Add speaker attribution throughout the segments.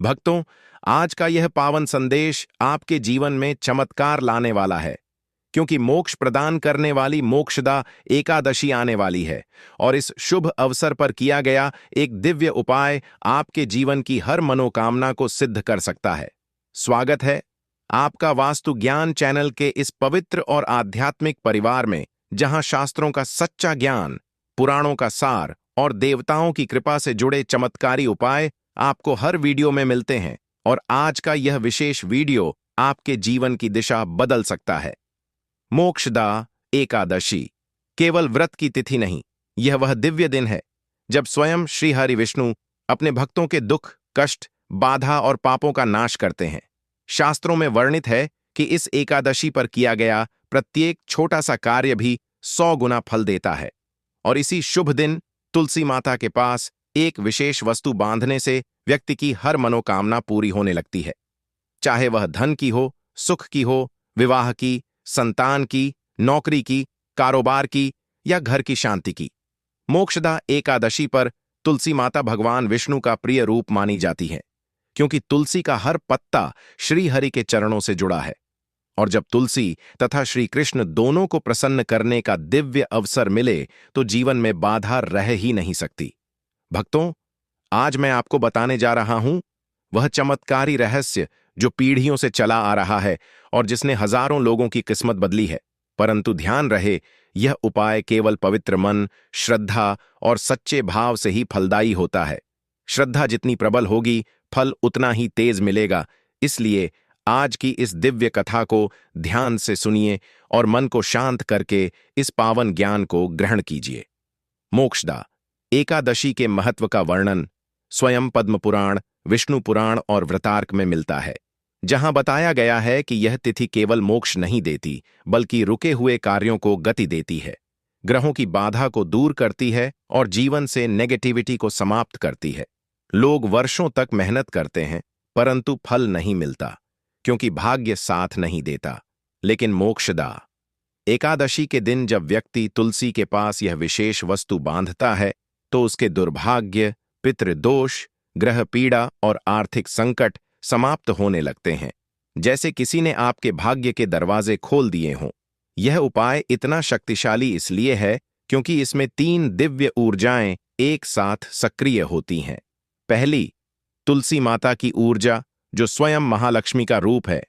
Speaker 1: भक्तों, आज का यह पावन संदेश आपके जीवन में चमत्कार लाने वाला है, क्योंकि मोक्ष प्रदान करने वाली मोक्षदा एकादशी आने वाली है और इस शुभ अवसर पर किया गया एक दिव्य उपाय आपके जीवन की हर मनोकामना को सिद्ध कर सकता है। स्वागत है आपका वास्तु ज्ञान चैनल के इस पवित्र और आध्यात्मिक परिवार में, जहां शास्त्रों का सच्चा ज्ञान, पुराणों का सार और देवताओं की कृपा से जुड़े चमत्कारी उपाय आपको हर वीडियो में मिलते हैं। और आज का यह विशेष वीडियो आपके जीवन की दिशा बदल सकता है। मोक्षदा एकादशी केवल व्रत की तिथि नहीं, यह वह दिव्य दिन है जब स्वयं श्री हरि विष्णु अपने भक्तों के दुख, कष्ट, बाधा और पापों का नाश करते हैं। शास्त्रों में वर्णित है कि इस एकादशी पर किया गया प्रत्येक छोटा सा कार्य भी 100 गुना फल देता है। और इसी शुभ दिन तुलसी माता के पास एक विशेष वस्तु बांधने से व्यक्ति की हर मनोकामना पूरी होने लगती है, चाहे वह धन की हो, सुख की हो, विवाह की, संतान की, नौकरी की, कारोबार की या घर की शांति की। मोक्षदा एकादशी पर तुलसी माता भगवान विष्णु का प्रिय रूप मानी जाती है, क्योंकि तुलसी का हर पत्ता श्री हरि के चरणों से जुड़ा है। और जब तुलसी तथा श्री कृष्ण दोनों को प्रसन्न करने का दिव्य अवसर मिले तो जीवन में बाधा रह ही नहीं सकती। भक्तों, आज मैं आपको बताने जा रहा हूं वह चमत्कारी रहस्य जो पीढ़ियों से चला आ रहा है और जिसने हजारों लोगों की किस्मत बदली है। परंतु ध्यान रहे, यह उपाय केवल पवित्र मन, श्रद्धा और सच्चे भाव से ही फलदायी होता है। श्रद्धा जितनी प्रबल होगी, फल उतना ही तेज मिलेगा। इसलिए आज की इस दिव्य कथा को ध्यान से सुनिए और मन को शांत करके इस पावन ज्ञान को ग्रहण कीजिए। मोक्षदा एकादशी के महत्व का वर्णन स्वयं पद्म पुराण, विष्णु पुराण और व्रतार्क में मिलता है, जहां बताया गया है कि यह तिथि केवल मोक्ष नहीं देती, बल्कि रुके हुए कार्यों को गति देती है, ग्रहों की बाधा को दूर करती है और जीवन से नेगेटिविटी को समाप्त करती है। लोग वर्षों तक मेहनत करते हैं, परंतु फल नहीं मिलता, क्योंकि भाग्य साथ नहीं देता। लेकिन मोक्षदा एकादशी के दिन जब व्यक्ति तुलसी के पास यह विशेष वस्तु बांधता है, तो उसके दुर्भाग्य, पितृदोष, ग्रह पीड़ा और आर्थिक संकट समाप्त होने लगते हैं, जैसे किसी ने आपके भाग्य के दरवाजे खोल दिए हों। यह उपाय इतना शक्तिशाली इसलिए है क्योंकि इसमें 3 दिव्य ऊर्जाएं एक साथ सक्रिय होती हैं। पहली, तुलसी माता की ऊर्जा जो स्वयं महालक्ष्मी का रूप है।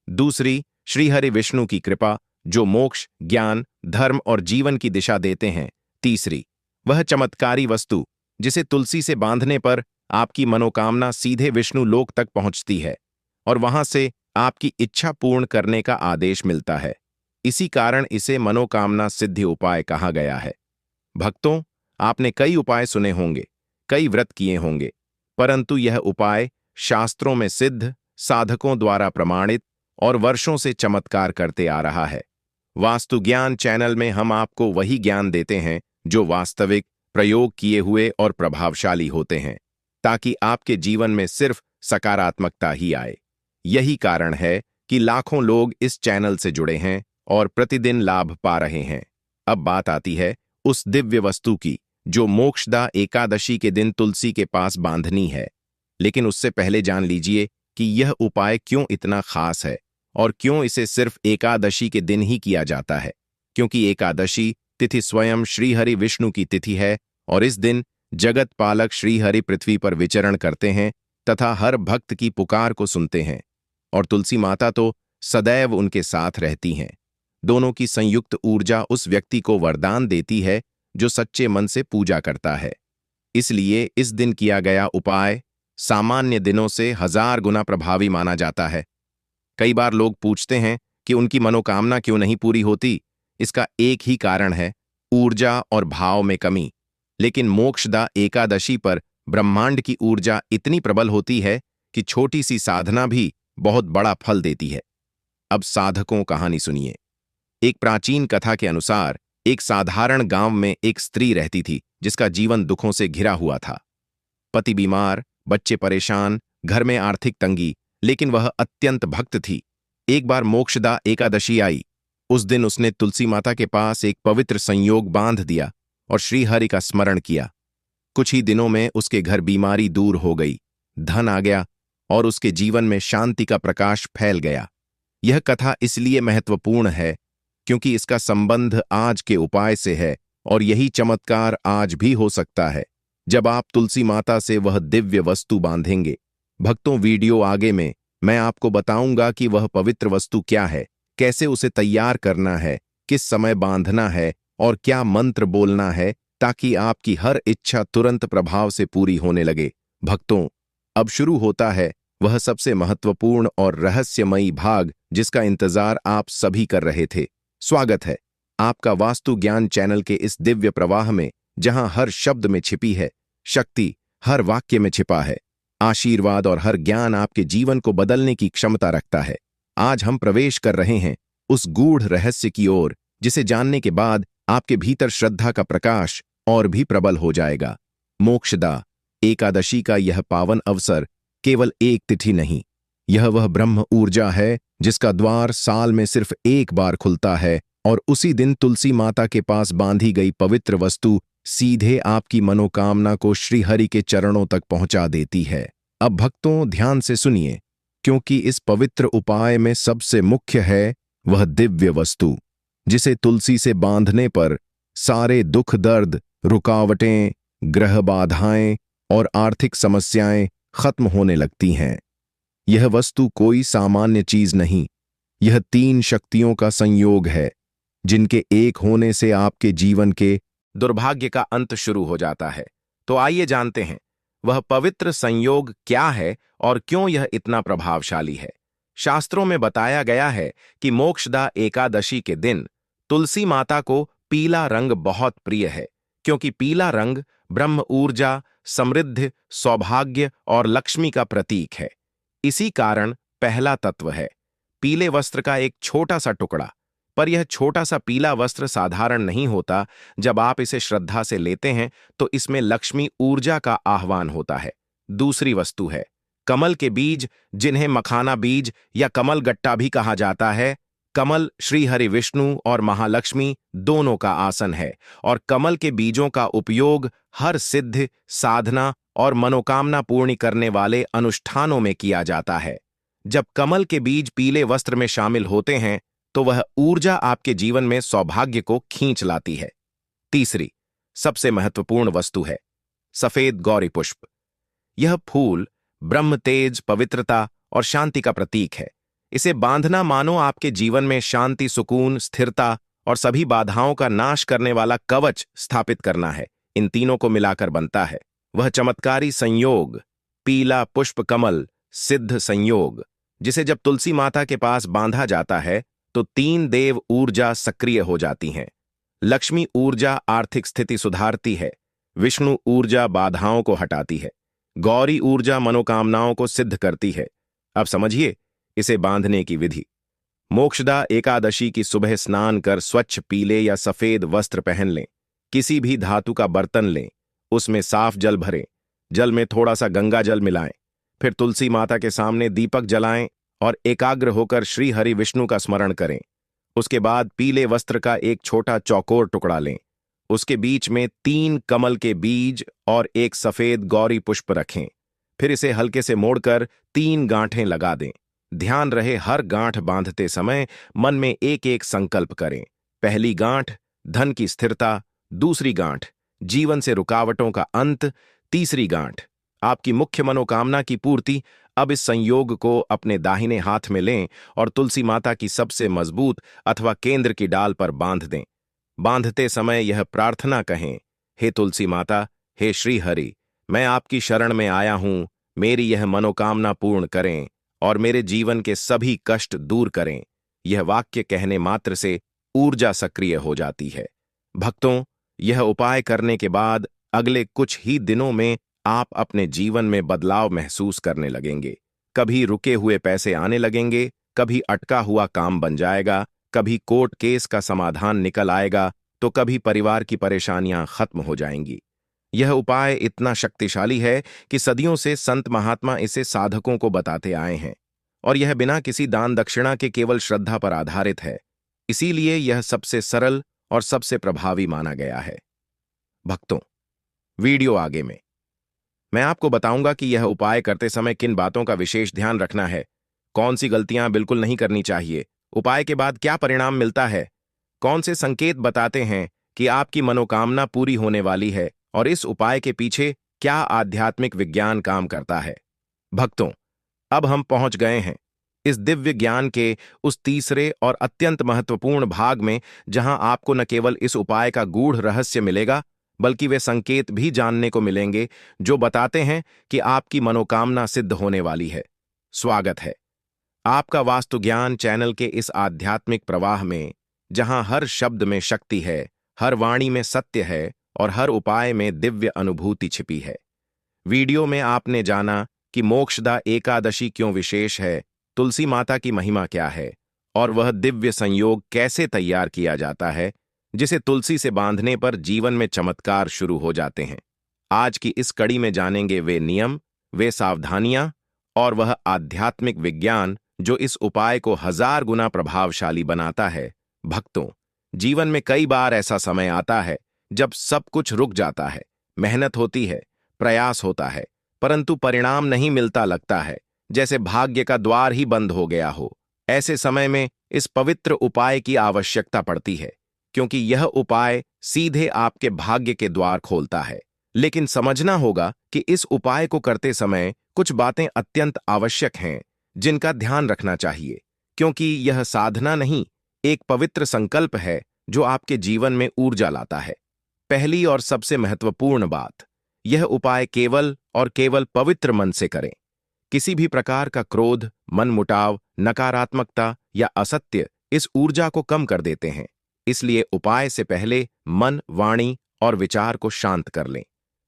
Speaker 1: दूसरी, श्रीहरि विष्णु की कृपा जो मोक्ष, ज्ञान, धर्म और जीवन की दिशा देते हैं। तीसरी, वह चमत्कारी वस्तु जिसे तुलसी से बांधने पर आपकी मनोकामना सीधे विष्णु लोक तक पहुंचती है और वहां से आपकी इच्छा पूर्ण करने का आदेश मिलता है। इसी कारण इसे मनोकामना सिद्धि उपाय कहा गया है। भक्तों, आपने कई उपाय सुने होंगे, कई व्रत किए होंगे, परंतु यह उपाय शास्त्रों में सिद्ध, साधकों द्वारा प्रमाणित और वर्षों से चमत्कार करते आ रहा है। वास्तु ज्ञान चैनल में हम आपको वही ज्ञान देते हैं जो वास्तविक, प्रयोग किए हुए और प्रभावशाली होते हैं, ताकि आपके जीवन में सिर्फ सकारात्मकता ही आए। यही कारण है कि लाखों लोग इस चैनल से जुड़े हैं और प्रतिदिन लाभ पा रहे हैं। अब बात आती है उस दिव्य वस्तु की जो मोक्षदा एकादशी के दिन तुलसी के पास बांधनी है। लेकिन उससे पहले जान लीजिए कि यह उपाय क्यों इतना खास है और क्यों इसे सिर्फ एकादशी के दिन ही किया जाता है। क्योंकि एकादशी तिथि स्वयं श्रीहरि विष्णु की तिथि है और इस दिन जगत पालक श्रीहरि पृथ्वी पर विचरण करते हैं तथा हर भक्त की पुकार को सुनते हैं। और तुलसी माता तो सदैव उनके साथ रहती हैं। दोनों की संयुक्त ऊर्जा उस व्यक्ति को वरदान देती है जो सच्चे मन से पूजा करता है। इसलिए इस दिन किया गया उपाय सामान्य दिनों से 1000 गुना प्रभावी माना जाता है। कई बार लोग पूछते हैं कि उनकी मनोकामना क्यों नहीं पूरी होती। इसका एक ही कारण है, ऊर्जा और भाव में कमी। लेकिन मोक्षदा एकादशी पर ब्रह्मांड की ऊर्जा इतनी प्रबल होती है कि छोटी सी साधना भी बहुत बड़ा फल देती है। अब साधकों कहानी सुनिए। एक प्राचीन कथा के अनुसार एक साधारण गांव में एक स्त्री रहती थी जिसका जीवन दुखों से घिरा हुआ था। पति बीमार, बच्चे परेशान, घर में आर्थिक तंगी, लेकिन वह अत्यंत भक्त थी। एक बार मोक्षदा एकादशी आई। उस दिन उसने तुलसी माता के पास एक पवित्र संयोग बांध दिया और श्रीहरि का स्मरण किया। कुछ ही दिनों में उसके घर बीमारी दूर हो गई, धन आ गया और उसके जीवन में शांति का प्रकाश फैल गया। यह कथा इसलिए महत्वपूर्ण है क्योंकि इसका संबंध आज के उपाय से है और यही चमत्कार आज भी हो सकता है जब आप तुलसी माता से वह दिव्य वस्तु बांधेंगे। भक्तों, वीडियो आगे में मैं आपको बताऊंगा कि वह पवित्र वस्तु क्या है, कैसे उसे तैयार करना है, किस समय बांधना है और क्या मंत्र बोलना है ताकि आपकी हर इच्छा तुरंत प्रभाव से पूरी होने लगे। भक्तों, अब शुरू होता है वह सबसे महत्वपूर्ण और रहस्यमयी भाग जिसका इंतजार आप सभी कर रहे थे। स्वागत है आपका वास्तु ज्ञान चैनल के इस दिव्य प्रवाह में, जहां हर शब्द में छिपी है शक्ति, हर वाक्य में छिपा है आशीर्वाद और हर ज्ञान आपके जीवन को बदलने की क्षमता रखता है। आज हम प्रवेश कर रहे हैं उस गूढ़ रहस्य की ओर जिसे जानने के बाद आपके भीतर श्रद्धा का प्रकाश और भी प्रबल हो जाएगा। मोक्षदा एकादशी का यह पावन अवसर केवल एक तिथि नहीं, यह वह ब्रह्म ऊर्जा है जिसका द्वार साल में सिर्फ एक बार खुलता है और उसी दिन तुलसी माता के पास बांधी गई पवित्र वस्तु सीधे आपकी मनोकामना को श्रीहरि के चरणों तक पहुंचा देती है। अब भक्तों, ध्यान से सुनिए, क्योंकि इस पवित्र उपाय में सबसे मुख्य है वह दिव्य वस्तु जिसे तुलसी से बांधने पर सारे दुख दर्द, रुकावटें, ग्रह बाधाएं और आर्थिक समस्याएं खत्म होने लगती हैं। यह वस्तु कोई सामान्य चीज नहीं, यह 3 शक्तियों का संयोग है जिनके एक होने से आपके जीवन के दुर्भाग्य का अंत शुरू हो जाता है। तो आइए जानते हैं वह पवित्र संयोग क्या है और क्यों यह इतना प्रभावशाली है। शास्त्रों में बताया गया है कि मोक्षदा एकादशी के दिन तुलसी माता को पीला रंग बहुत प्रिय है, क्योंकि पीला रंग ब्रह्म ऊर्जा, समृद्धि, सौभाग्य और लक्ष्मी का प्रतीक है। इसी कारण पहला तत्व है पीले वस्त्र का एक छोटा सा टुकड़ा। पर यह छोटा सा पीला वस्त्र साधारण नहीं होता। जब आप इसे श्रद्धा से लेते हैं तो इसमें लक्ष्मी ऊर्जा का आह्वान होता है। दूसरी वस्तु है कमल के बीज, जिन्हें मखाना बीज या कमल गट्टा भी कहा जाता है। कमल श्रीहरि विष्णु और महालक्ष्मी दोनों का आसन है और कमल के बीजों का उपयोग हर सिद्ध, साधना और मनोकामना पूर्ण करने वाले अनुष्ठानों में किया जाता है। जब कमल के बीज पीले वस्त्र में शामिल होते हैं तो वह ऊर्जा आपके जीवन में सौभाग्य को खींच लाती है। तीसरी सबसे महत्वपूर्ण वस्तु है सफेद गौरी पुष्प। यह फूल ब्रह्म तेज, पवित्रता और शांति का प्रतीक है। इसे बांधना मानो आपके जीवन में शांति, सुकून, स्थिरता और सभी बाधाओं का नाश करने वाला कवच स्थापित करना है। इन तीनों को मिलाकर बनता है वह चमत्कारी संयोग पीला पुष्प कमल सिद्ध संयोग, जिसे जब तुलसी माता के पास बांधा जाता है तो 3 देव ऊर्जा सक्रिय हो जाती हैं। लक्ष्मी ऊर्जा आर्थिक स्थिति सुधारती है, विष्णु ऊर्जा बाधाओं को हटाती है, गौरी ऊर्जा मनोकामनाओं को सिद्ध करती है। अब समझिए इसे बांधने की विधि। मोक्षदा एकादशी की सुबह स्नान कर स्वच्छ पीले या सफेद वस्त्र पहन लें। किसी भी धातु का बर्तन लें, उसमें साफ जल भरें, जल में थोड़ा सा गंगा जल मिलाएं, फिर तुलसी माता के सामने दीपक जलाएं और एकाग्र होकर श्री हरि विष्णु का स्मरण करें। उसके बाद पीले वस्त्र का एक छोटा चौकोर टुकड़ा लें, उसके बीच में 3 कमल के बीज और एक सफेद गौरी पुष्प रखें। फिर इसे हल्के से मोड़कर 3 गांठें लगा दें। ध्यान रहे हर गांठ बांधते समय मन में एक एक संकल्प करें। पहली गांठ धन की स्थिरता, दूसरी गांठ जीवन से रुकावटों का अंत, तीसरी गांठ आपकी मुख्य मनोकामना की पूर्ति। अब इस संयोग को अपने दाहिने हाथ में लें और तुलसी माता की सबसे मजबूत अथवा केंद्र की डाल पर बांध दें। बांधते समय यह प्रार्थना कहें, हे तुलसी माता, हे श्री हरि, मैं आपकी शरण में आया हूं, मेरी यह मनोकामना पूर्ण करें और मेरे जीवन के सभी कष्ट दूर करें। यह वाक्य कहने मात्र से ऊर्जा सक्रिय हो जाती है। भक्तों, यह उपाय करने के बाद अगले कुछ ही दिनों में आप अपने जीवन में बदलाव महसूस करने लगेंगे। कभी रुके हुए पैसे आने लगेंगे, कभी अटका हुआ काम बन जाएगा, कभी कोर्ट केस का समाधान निकल आएगा, तो कभी परिवार की परेशानियां खत्म हो जाएंगी। यह उपाय इतना शक्तिशाली है कि सदियों से संत महात्मा इसे साधकों को बताते आए हैं और यह बिना किसी दान दक्षिणा के केवल श्रद्धा पर आधारित है। इसीलिए यह सबसे सरल और सबसे प्रभावी माना गया है। भक्तों, वीडियो आगे में मैं आपको बताऊंगा कि यह उपाय करते समय किन बातों का विशेष ध्यान रखना है, कौन सी गलतियां बिल्कुल नहीं करनी चाहिए, उपाय के बाद क्या परिणाम मिलता है, कौन से संकेत बताते हैं कि आपकी मनोकामना पूरी होने वाली है और इस उपाय के पीछे क्या आध्यात्मिक विज्ञान काम करता है। भक्तों, अब हम पहुंच गए हैं इस दिव्य ज्ञान के उस तीसरे और अत्यंत महत्वपूर्ण भाग में, जहां आपको न केवल इस उपाय का गूढ़ रहस्य मिलेगा, बल्कि वे संकेत भी जानने को मिलेंगे जो बताते हैं कि आपकी मनोकामना सिद्ध होने वाली है। स्वागत है आपका वास्तु ज्ञान चैनल के इस आध्यात्मिक प्रवाह में, जहां हर शब्द में शक्ति है, हर वाणी में सत्य है और हर उपाय में दिव्य अनुभूति छिपी है। वीडियो में आपने जाना कि मोक्षदा एकादशी क्यों विशेष है, तुलसी माता की महिमा क्या है और वह दिव्य संयोग कैसे तैयार किया जाता है जिसे तुलसी से बांधने पर जीवन में चमत्कार शुरू हो जाते हैं। आज की इस कड़ी में जानेंगे वे नियम, वे सावधानियां और वह आध्यात्मिक विज्ञान जो इस उपाय को 1000 गुना प्रभावशाली बनाता है। भक्तों, जीवन में कई बार ऐसा समय आता है जब सब कुछ रुक जाता है, मेहनत होती है, प्रयास होता है, परंतु परिणाम नहीं मिलता, लगता है जैसे भाग्य का द्वार ही बंद हो गया हो। ऐसे समय में इस पवित्र उपाय की आवश्यकता पड़ती है, क्योंकि यह उपाय सीधे आपके भाग्य के द्वार खोलता है। लेकिन समझना होगा कि इस उपाय को करते समय कुछ बातें अत्यंत आवश्यक हैं जिनका ध्यान रखना चाहिए, क्योंकि यह साधना नहीं, एक पवित्र संकल्प है जो आपके जीवन में ऊर्जा लाता है। पहली और सबसे महत्वपूर्ण बात, यह उपाय केवल और केवल पवित्र मन से करें। किसी भी प्रकार का क्रोध, मनमुटाव, नकारात्मकता या असत्य इस ऊर्जा को कम कर देते हैं। इसलिए उपाय से पहले मन, वाणी और विचार को शांत कर लें।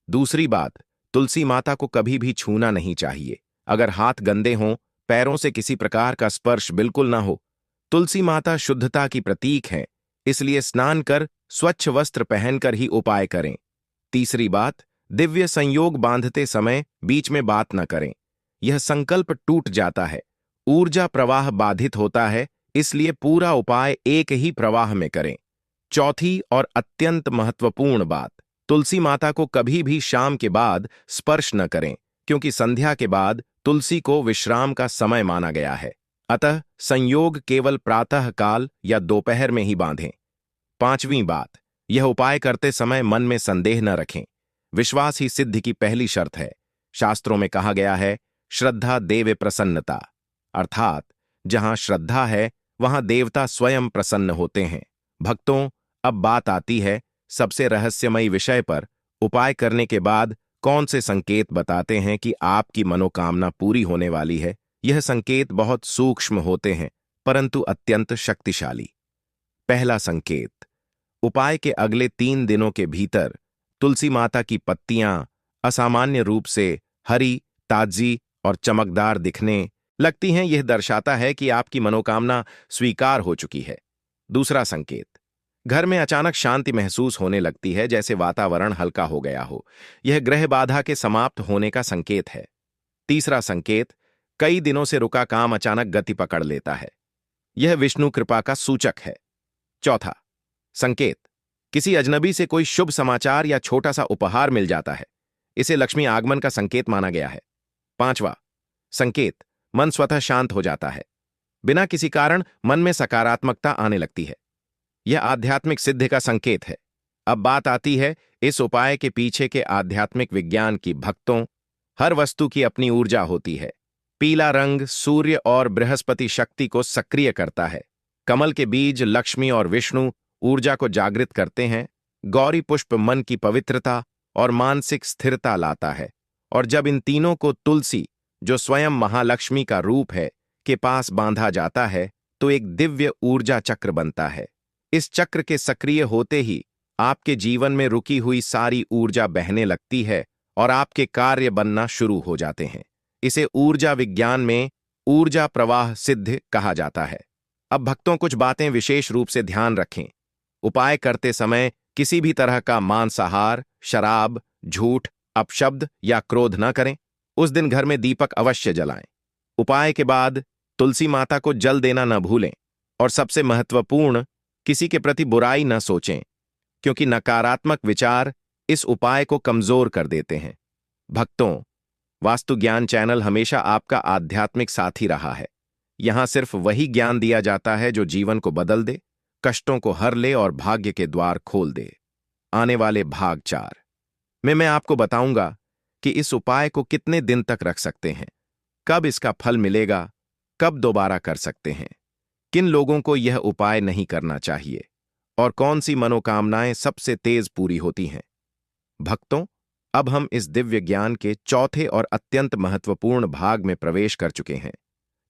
Speaker 1: दूसरी बात, तुलसी माता को कभी भी छूना नहीं चाहिए। अगर हाथ गंदे हों, पैरों से किसी प्रकार का स्पर्श बिल्कुल ना हो। तुलसी माता शुद्धता की प्रतीक हैं, इसलिए स्नान कर स्वच्छ वस्त्र पहनकर ही उपाय करें। तीसरी बात, दिव्य संयोग बांधते समय बीच में बात न करें। यह संकल्प टूट जाता है, ऊर्जा प्रवाह बाधित होता है, इसलिए पूरा उपाय एक ही प्रवाह में करें। चौथी और अत्यंत महत्वपूर्ण बात, तुलसी माता को कभी भी शाम के बाद स्पर्श न करें, क्योंकि संध्या के बाद तुलसी को विश्राम का समय माना गया है। अतः संयोग केवल प्रातः काल या दोपहर में ही बांधें। पांचवीं बात, यह उपाय करते समय मन में संदेह न रखें। विश्वास ही सिद्धि की पहली शर्त है। शास्त्रों में कहा गया है, श्रद्धा देवे प्रसन्नता, अर्थात जहां श्रद्धा है वहां देवता स्वयं प्रसन्न होते हैं। भक्तों, अब बात आती है सबसे रहस्यमयी विषय पर। उपाय करने के बाद कौन से संकेत बताते हैं कि आपकी मनोकामना पूरी होने वाली है। यह संकेत बहुत सूक्ष्म होते हैं, परंतु अत्यंत शक्तिशाली। पहला संकेत, उपाय के अगले 3 दिनों के भीतर तुलसी माता की पत्तियां असामान्य रूप से हरी, ताजी और चमकदार दिखने लगती हैं। यह दर्शाता है कि आपकी मनोकामना स्वीकार हो चुकी है। दूसरा संकेत, घर में अचानक शांति महसूस होने लगती है, जैसे वातावरण हल्का हो गया हो। यह ग्रह बाधा के समाप्त होने का संकेत है। तीसरा संकेत, कई दिनों से रुका काम अचानक गति पकड़ लेता है। यह विष्णु कृपा का सूचक है। चौथा संकेत, किसी अजनबी से कोई शुभ समाचार या छोटा सा उपहार मिल जाता है। इसे लक्ष्मी आगमन का संकेत माना गया है। पांचवा संकेत, मन स्वतः शांत हो जाता है। बिना किसी कारण मन में सकारात्मकता आने लगती है। यह आध्यात्मिक सिद्धि का संकेत है। अब बात आती है इस उपाय के पीछे के आध्यात्मिक विज्ञान की। भक्तों, हर वस्तु की अपनी ऊर्जा होती है। पीला रंग सूर्य और बृहस्पति शक्ति को सक्रिय करता है। कमल के बीज लक्ष्मी और विष्णु ऊर्जा को जागृत करते हैं। गौरी पुष्प मन की पवित्रता और मानसिक स्थिरता लाता है। और जब इन तीनों को तुलसी, जो स्वयं महालक्ष्मी का रूप है, के पास बांधा जाता है, तो एक दिव्य ऊर्जा चक्र बनता है। इस चक्र के सक्रिय होते ही आपके जीवन में रुकी हुई सारी ऊर्जा बहने लगती है और आपके कार्य बनना शुरू हो जाते हैं। इसे ऊर्जा विज्ञान में ऊर्जा प्रवाह सिद्ध कहा जाता है। अब भक्तों, कुछ बातें विशेष रूप से ध्यान रखें। उपाय करते समय किसी भी तरह का मांसाहार, शराब, झूठ, अपशब्द या क्रोध न करें। उस दिन घर में दीपक अवश्य जलाएं। उपाय के बाद तुलसी माता को जल देना न भूलें। और सबसे महत्वपूर्ण, किसी के प्रति बुराई न सोचें, क्योंकि नकारात्मक विचार इस उपाय को कमजोर कर देते हैं। भक्तों, वास्तु ज्ञान चैनल हमेशा आपका आध्यात्मिक साथी रहा है। यहां सिर्फ वही ज्ञान दिया जाता है जो जीवन को बदल दे, कष्टों को हर ले और भाग्य के द्वार खोल दे। आने वाले भाग 4 में मैं आपको बताऊंगा कि इस उपाय को कितने दिन तक रख सकते हैं, कब इसका फल मिलेगा, कब दोबारा कर सकते हैं, किन लोगों को यह उपाय नहीं करना चाहिए और कौन सी मनोकामनाएं सबसे तेज पूरी होती हैं। भक्तों, अब हम इस दिव्य ज्ञान के चौथे और अत्यंत महत्वपूर्ण भाग में प्रवेश कर चुके हैं,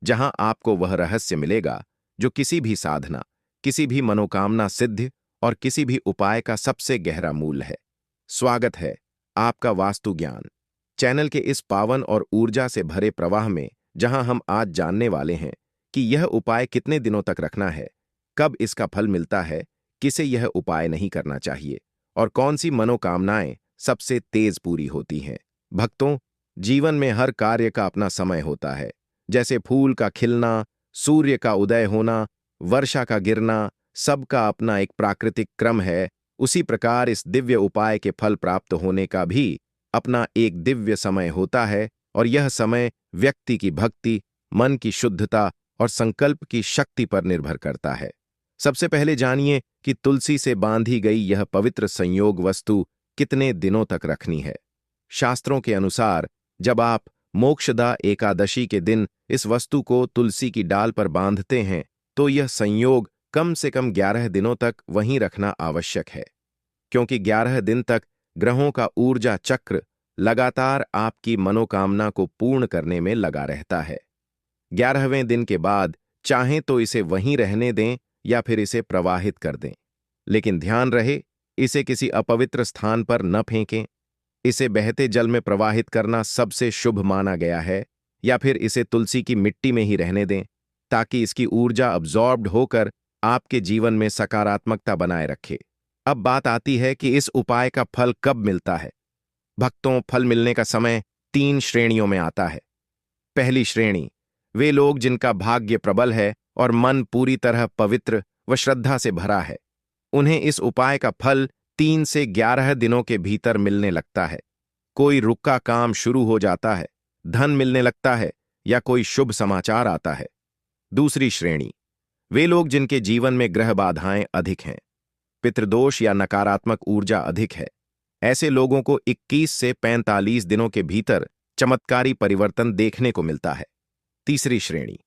Speaker 1: जहां आपको वह रहस्य मिलेगा जो किसी भी साधना, किसी भी मनोकामना सिद्ध और किसी भी उपाय का सबसे गहरा मूल है। स्वागत है आपका वास्तु ज्ञान चैनल के इस पावन और ऊर्जा से भरे प्रवाह में, जहां हम आज जानने वाले हैं कि यह उपाय कितने दिनों तक रखना है, कब इसका फल मिलता है, किसे यह उपाय नहीं करना चाहिए और कौन सी मनोकामनाएं सबसे तेज पूरी होती हैं। भक्तों, जीवन में हर कार्य का अपना समय होता है। जैसे फूल का खिलना, सूर्य का उदय होना, वर्षा का गिरना, सबका अपना एक प्राकृतिक क्रम है। उसी प्रकार इस दिव्य उपाय के फल प्राप्त होने का भी अपना एक दिव्य समय होता है और यह समय व्यक्ति की भक्ति, मन की शुद्धता और संकल्प की शक्ति पर निर्भर करता है। सबसे पहले जानिए कि तुलसी से बांधी गई यह पवित्र संयोग वस्तु कितने दिनों तक रखनी है। शास्त्रों के अनुसार जब आप मोक्षदा एकादशी के दिन इस वस्तु को तुलसी की डाल पर बांधते हैं, तो यह संयोग कम से कम 11 दिनों तक वहीं रखना आवश्यक है, क्योंकि 11 दिन तक ग्रहों का ऊर्जा चक्र लगातार आपकी मनोकामना को पूर्ण करने में लगा रहता है। 11वें दिन के बाद चाहें तो इसे वहीं रहने दें या फिर इसे प्रवाहित कर दें, लेकिन ध्यान रहे इसे किसी अपवित्र स्थान पर न फेंकें। इसे बहते जल में प्रवाहित करना सबसे शुभ माना गया है, या फिर इसे तुलसी की मिट्टी में ही रहने दें, ताकि इसकी ऊर्जा अब्जॉर्ब्ड होकर आपके जीवन में सकारात्मकता बनाए रखे। अब बात आती है कि इस उपाय का फल कब मिलता है। भक्तों, फल मिलने का समय 3 श्रेणियों में आता है। पहली श्रेणी, वे लोग जिनका भाग्य प्रबल है और मन पूरी तरह पवित्र व श्रद्धा से भरा है। उन्हें इस उपाय का फल 3 से 11 दिनों के भीतर मिलने लगता है। कोई रुका काम शुरू हो जाता है, धन मिलने लगता है या कोई शुभ समाचार आता है। दूसरी श्रेणी, वे लोग जिनके जीवन में ग्रह बाधाएं अधिक हैं, पितृदोष या नकारात्मक ऊर्जा अधिक है। ऐसे लोगों को 21 से 45 दिनों के भीतर चमत्कारी परिवर्तन देखने को मिलता है। तीसरी श्रेणी,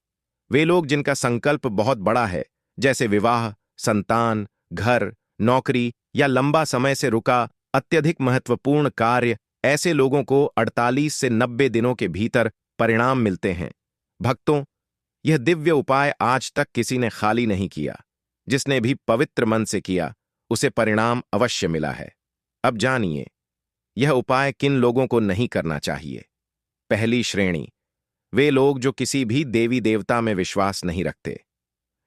Speaker 1: वे लोग जिनका संकल्प बहुत बड़ा है, जैसे विवाह, संतान, घर, नौकरी या लंबा समय से रुका अत्यधिक महत्वपूर्ण कार्य। ऐसे लोगों को 48 से 90 दिनों के भीतर परिणाम मिलते हैं। भक्तों, यह दिव्य उपाय आज तक किसी ने खाली नहीं किया। जिसने भी पवित्र मन से किया, उसे परिणाम अवश्य मिला है। अब जानिए यह उपाय किन लोगों को नहीं करना चाहिए। पहली श्रेणी, वे लोग जो किसी भी देवी देवता में विश्वास नहीं रखते।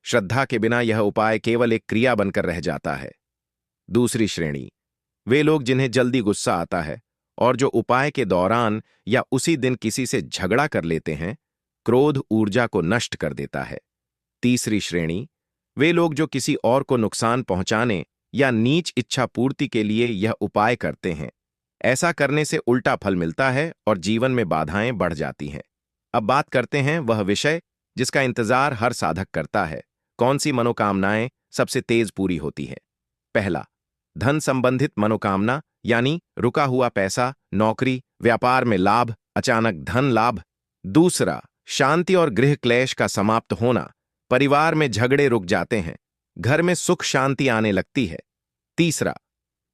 Speaker 1: श्रद्धा के बिना यह उपाय केवल एक क्रिया बनकर रह जाता है। दूसरी श्रेणी, वे लोग जिन्हें जल्दी गुस्सा आता है और जो उपाय के दौरान या उसी दिन किसी से झगड़ा कर लेते हैं। क्रोध ऊर्जा को नष्ट कर देता है। तीसरी श्रेणी, वे लोग जो किसी और को नुकसान पहुंचाने या नीच इच्छा पूर्ति के लिए यह उपाय करते हैं। ऐसा करने से उल्टा फल मिलता है और जीवन में बाधाएं बढ़ जाती हैं। अब बात करते हैं वह विषय जिसका इंतजार हर साधक करता है। कौन सी मनोकामनाएं सबसे तेज पूरी होती है। पहला, धन संबंधित मनोकामना, यानी रुका हुआ पैसा, नौकरी, व्यापार में लाभ, अचानक धन लाभ। दूसरा, शांति और गृह क्लेश का समाप्त होना, परिवार में झगड़े रुक जाते हैं, घर में सुख शांति आने लगती है। तीसरा,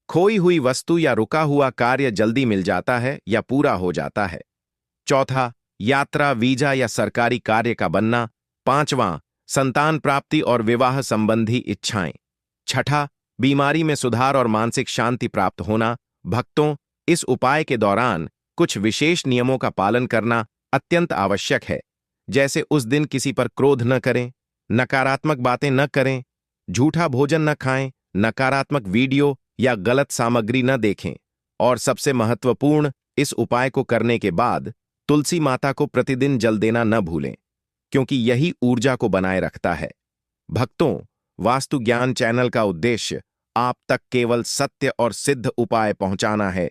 Speaker 1: खोई हुई वस्तु या रुका हुआ कार्य जल्दी मिल जाता है या पूरा हो जाता है। चौथा, यात्रा, वीजा या सरकारी कार्य का बनना। पांचवां, संतान प्राप्ति और विवाह संबंधी इच्छाएं। छठा, बीमारी में सुधार और मानसिक शांति प्राप्त होना। भक्तों, इस उपाय के दौरान कुछ विशेष नियमों का पालन करना अत्यंत आवश्यक है। जैसे उस दिन किसी पर क्रोध न करें, नकारात्मक बातें न करें, झूठा भोजन न खाएं, नकारात्मक वीडियो या गलत सामग्री न देखें और सबसे महत्वपूर्ण, इस उपाय को करने के बाद तुलसी माता को प्रतिदिन जल देना न भूलें, क्योंकि यही ऊर्जा को बनाए रखता है। भक्तों, वास्तु ज्ञान चैनल का उद्देश्य आप तक केवल सत्य और सिद्ध उपाय पहुंचाना है,